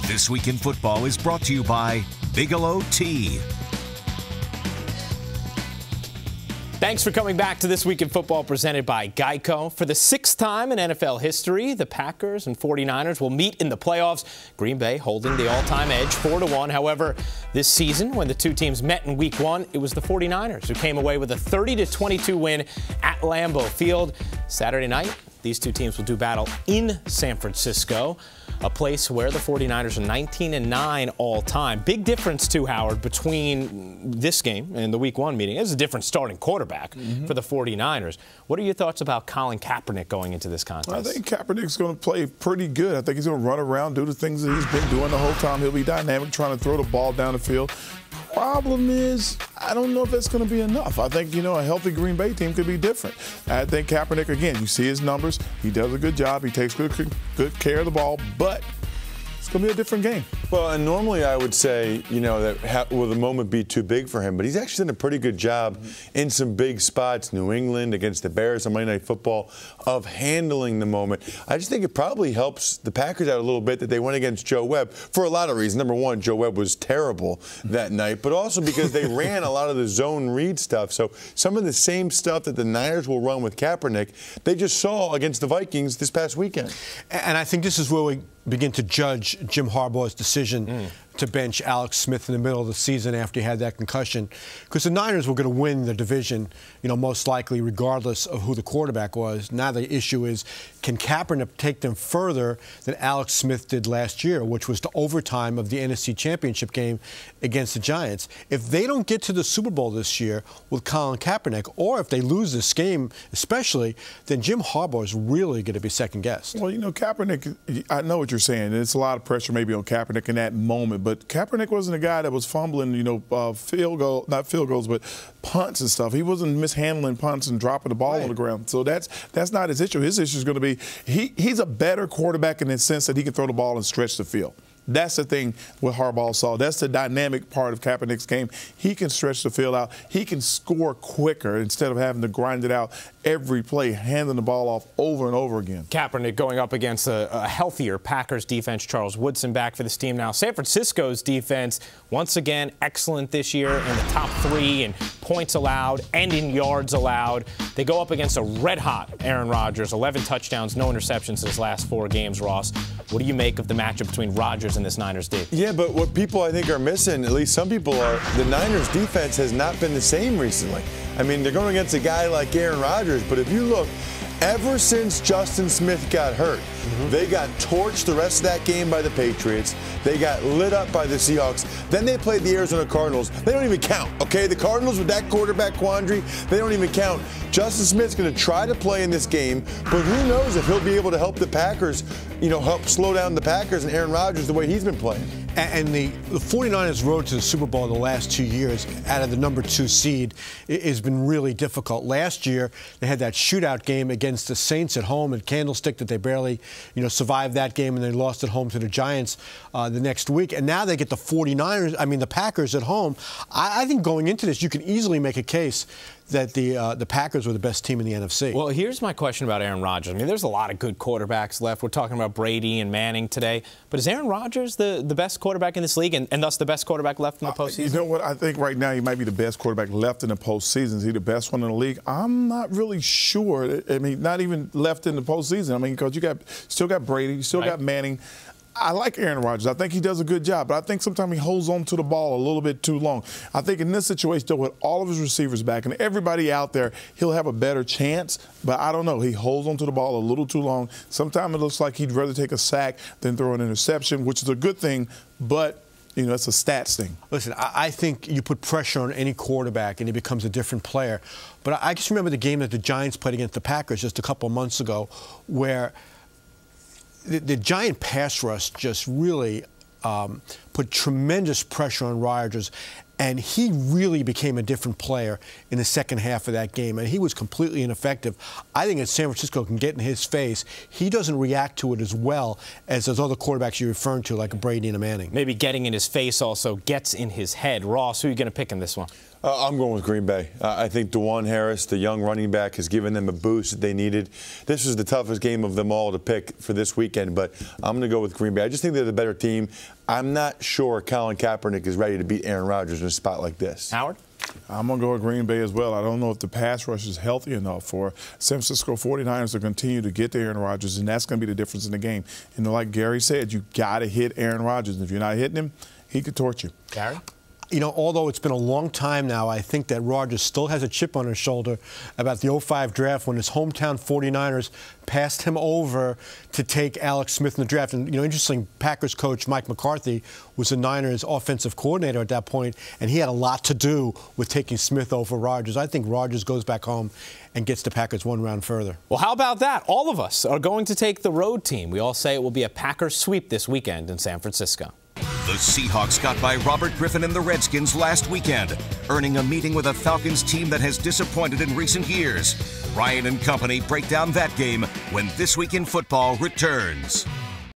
This Week in Football is brought to you by Bigelow Tea. Thanks for coming back to This Week in Football presented by Geico. For the sixth time in NFL history, the Packers and 49ers will meet in the playoffs. Green Bay holding the all-time edge 4-1. However, this season, when the two teams met in Week 1, it was the 49ers who came away with a 30-22 win at Lambeau Field. Saturday night, these two teams will do battle in San Francisco, a place where the 49ers are 19-9 all-time. Big difference, too, Howard, between this game and the Week 1 meeting. There's a different starting quarterback for the 49ers. What are your thoughts about Colin Kaepernick going into this contest? I think Kaepernick's going to play pretty good. I think he's going to run around, do the things that he's been doing the whole time. He'll be dynamic, trying to throw the ball down the field. Problem is, I don't know if that's going to be enough. I think, a healthy Green Bay team could be different. I think Kaepernick, again, you see his numbers. He does a good job. He takes good care of the ball, but it's going to be a different game. Well, and normally I would say, that will the moment be too big for him? But he's actually done a pretty good job in some big spots, New England, against the Bears on Monday Night Football, of handling the moment. I just think it probably helps the Packers out a little bit that they went against Joe Webb for a lot of reasons. Number one, Joe Webb was terrible that night, but also because they ran a lot of the zone read stuff. So some of the same stuff that the Niners will run with Kaepernick, they just saw against the Vikings this past weekend. And I think this is where we begin to judge Jim Harbaugh's decision to bench Alex Smith in the middle of the season after he had that concussion, because the Niners were going to win the division, most likely regardless of who the quarterback was. Now the issue is, can Kaepernick take them further than Alex Smith did last year, which was the overtime of the NFC Championship game against the Giants? If they don't get to the Super Bowl this year with Colin Kaepernick, or if they lose this game especially, then Jim Harbaugh is really going to be second-guessed. Well, Kaepernick, I know what you're saying. It's a lot of pressure maybe on Kaepernick in that moment, but Kaepernick wasn't a guy that was fumbling, not field goals, but punts and stuff. He wasn't mishandling punts and dropping the ball on the ground. So that's not his issue. His issue is going to be he's a better quarterback in the sense that he can throw the ball and stretch the field. That's the thing what Harbaugh saw. That's the dynamic part of Kaepernick's game. He can stretch the field out. He can score quicker instead of having to grind it out every play, handing the ball off over and over again. Kaepernick going up against a healthier Packers defense. Charles Woodson back for this team now. San Francisco's defense, once again, excellent this year in the top 3 in points allowed and in yards allowed. They go up against a red-hot Aaron Rodgers, 11 touchdowns, no interceptions in his last 4 games, Ross. What do you make of the matchup between Rodgers and this Niners D? Yeah, but what people I think are missing, at least some people are, the Niners defense has not been the same recently. I mean, they're going against a guy like Aaron Rodgers, but if you look, ever since Justin Smith got hurt, they got torched the rest of that game by the Patriots. They got lit up by the Seahawks. Then they played the Arizona Cardinals. They don't even count, okay? The Cardinals with that quarterback quandary, they don't even count. Justin Smith's going to try to play in this game, but who knows if he'll be able to help the Packers, help slow down the Packers and Aaron Rodgers the way he's been playing. And the 49ers' road to the Super Bowl in the last 2 years, out of the number 2 seed, has been really difficult. Last year, they had that shootout game against the Saints at home at Candlestick that they barely, survived that game, and they lost at home to the Giants the next week. And now they get the Packers at home. I think going into this, you can easily make a case that the Packers were the best team in the NFC. Well, here's my question about Aaron Rodgers. I mean, there's a lot of good quarterbacks left. We're talking about Brady and Manning today. But is Aaron Rodgers the best quarterback in this league and thus the best quarterback left in the postseason? You know what? I think right now he might be the best quarterback left in the postseason. Is he the best one in the league? I'm not really sure. I mean, not even left in the postseason. I mean, because you still got Brady, you still got Manning. I like Aaron Rodgers. I think he does a good job, but I think sometimes he holds on to the ball a little bit too long. I think in this situation, though, with all of his receivers back and everybody out there, he'll have a better chance, but I don't know. He holds on to the ball a little too long. Sometimes it looks like he'd rather take a sack than throw an interception, which is a good thing, but it's a stats thing. Listen, I think you put pressure on any quarterback and he becomes a different player. But I just remember the game that the Giants played against the Packers just a couple of months ago where the Giant pass rush just really put tremendous pressure on Rodgers, and he really became a different player in the second half of that game, and he was completely ineffective. I think if San Francisco can get in his face, he doesn't react to it as well as those other quarterbacks you're referring to, like a Brady and a Manning. Maybe getting in his face also gets in his head. Ross, who are you going to pick in this one? I'm going with Green Bay. I think DeJuan Harris, the young running back, has given them a boost that they needed. This was the toughest game of them all to pick for this weekend, but I'm going to go with Green Bay. I just think they're the better team. I'm not sure Colin Kaepernick is ready to beat Aaron Rodgers in a spot like this. Howard? I'm going to go with Green Bay as well. I don't know if the pass rush is healthy enough for San Francisco 49ers to continue to get to Aaron Rodgers, and that's going to be the difference in the game. And like Gary said, you got to hit Aaron Rodgers. And if you're not hitting him, he could torch you. Gary? You know, although it's been a long time now, I think that Rodgers still has a chip on his shoulder about the 05 draft when his hometown 49ers passed him over to take Alex Smith in the draft. And, you know, interesting, Packers coach Mike McCarthy was the Niners offensive coordinator at that point, and he had a lot to do with taking Smith over Rodgers. I think Rodgers goes back home and gets the Packers one round further. Well, how about that? All of us are going to take the road team. We all say it will be a Packers sweep this weekend in San Francisco. The Seahawks got by Robert Griffin and the Redskins last weekend, earning a meeting with a Falcons team that has disappointed in recent years. Ryan and company break down that game when This Week in Football returns.